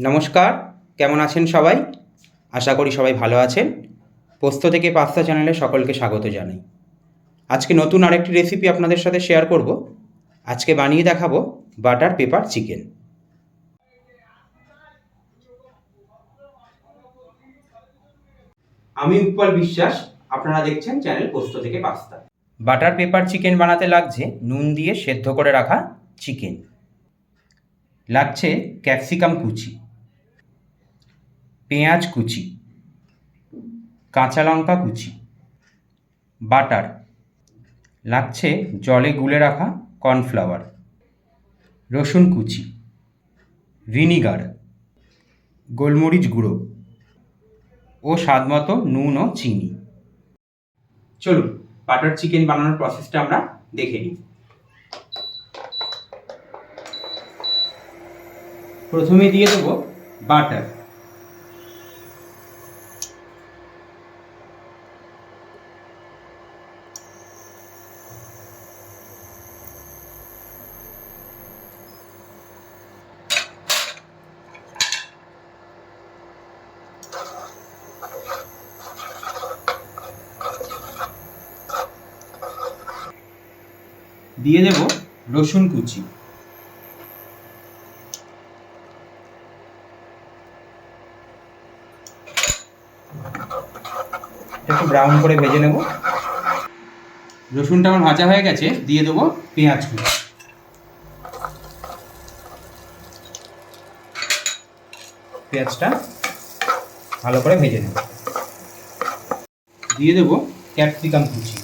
নমস্কার, কেমন আছেন সবাই? আশা করি সবাই ভালো আছেন। পোস্ত থেকে পাস্তা চ্যানেলে সকলকে স্বাগত জানাই। আজকে নতুন আরেকটি রেসিপি আপনাদের সাথে শেয়ার করব। আজকে বানিয়ে দেখাবো বাটার পেপার চিকেন। আমি উৎপল বিশ্বাস, আপনারা দেখছেন চ্যানেল পোস্ত থেকে পাস্তা। বাটার পেপার চিকেন বানাতে লাগছে নুন দিয়ে সেদ্ধ করে রাখা চিকেন, লাগছে ক্যাপসিকাম কুচি, পেঁয়াজ কুচি, কাঁচা লঙ্কা কুচি, বাটার, লাগছে জলে গুলে রাখা কর্নফ্লাওয়ার, রসুন কুচি, ভিনিগার, গোলমরিচ গুঁড়ো ও স্বাদমতো নুন ও চিনি। চলুন বাটার চিকেন বানানোর প্রসেসটা আমরা দেখে নিই। প্রথমে দিয়ে দেবো বাটার। দিয়ে দেব রসুন কুচি, একটু ব্রাউন করে ভেজে নেব। রসুনটা আমার ভাজা হয়ে গেছে, দিয়ে দেবো পেঁয়াজ কুচি। পেঁয়াজটা ভালো করে ভেজে নেব। দিয়ে দেবো ক্যাপসিকাম কুচি,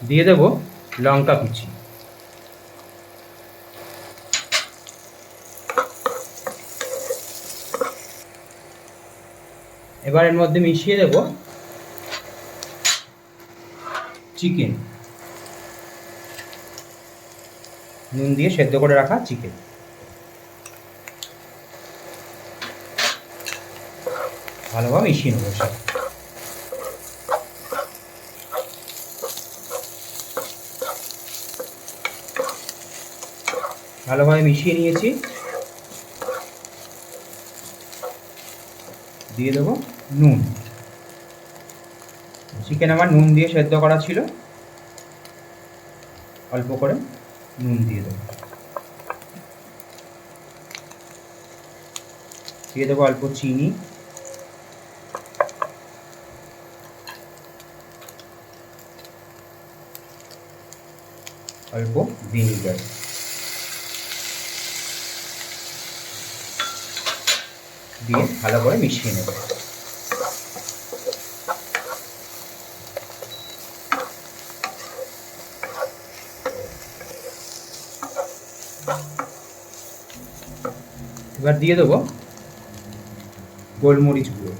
দিয়ে দেব লঙ্কা কুচি, এবার এর মধ্যে মিশিয়ে দেব চিকেন, নুন দিয়ে সেদ্ধ করে রাখা চিকেন। ভালোভাবে মিশিয়ে নেব সব। ভালোভাবে মিশিয়ে নিয়েছি। দিয়ে দেবো নুন। চিকেন আমার নুন দিয়ে সেদ্ধ করা ছিল, অল্প করে নুন দিয়ে দেবো। দিয়ে দেবো অল্প চিনি, অল্প ভিনিগার, দিয়ে ভালো করে মিশিয়ে নেব। এবার দিয়ে দেবো গোলমরিচ গুঁড়ো।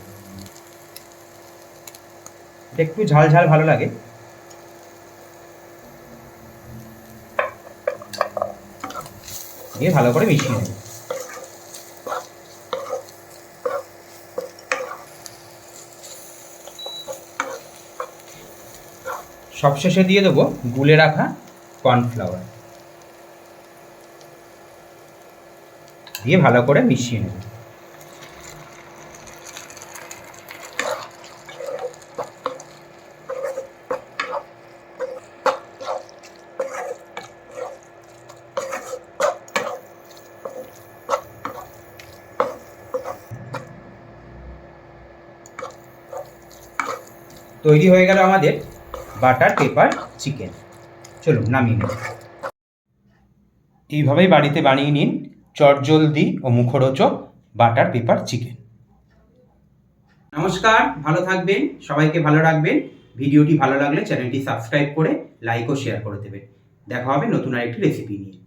এটা একটু ঝাল ঝাল ভালো লাগে। দিয়ে ভালো করে মিশিয়ে নেব। সবশেষে দিয়ে দেবো গুলে রাখা কর্নফ্লাওয়ার, দিয়ে ভালো করে মিশিয়ে নেব। তৈরি হয়ে গেল আমাদের বাটার পেপার চিকেন। চলুন নামিয়ে নিন। এইভাবেই বাড়িতে বানিয়ে নিন চটজলদি ও মুখরোচক বাটার পেপার চিকেন। নমস্কার, ভালো থাকবেন, সবাইকে ভালো রাখবেন। ভিডিওটি ভালো লাগলে চ্যানেলটি সাবস্ক্রাইব করে লাইক ও শেয়ার করে দেবেন। দেখা হবে নতুন আরেকটি রেসিপি নিয়ে।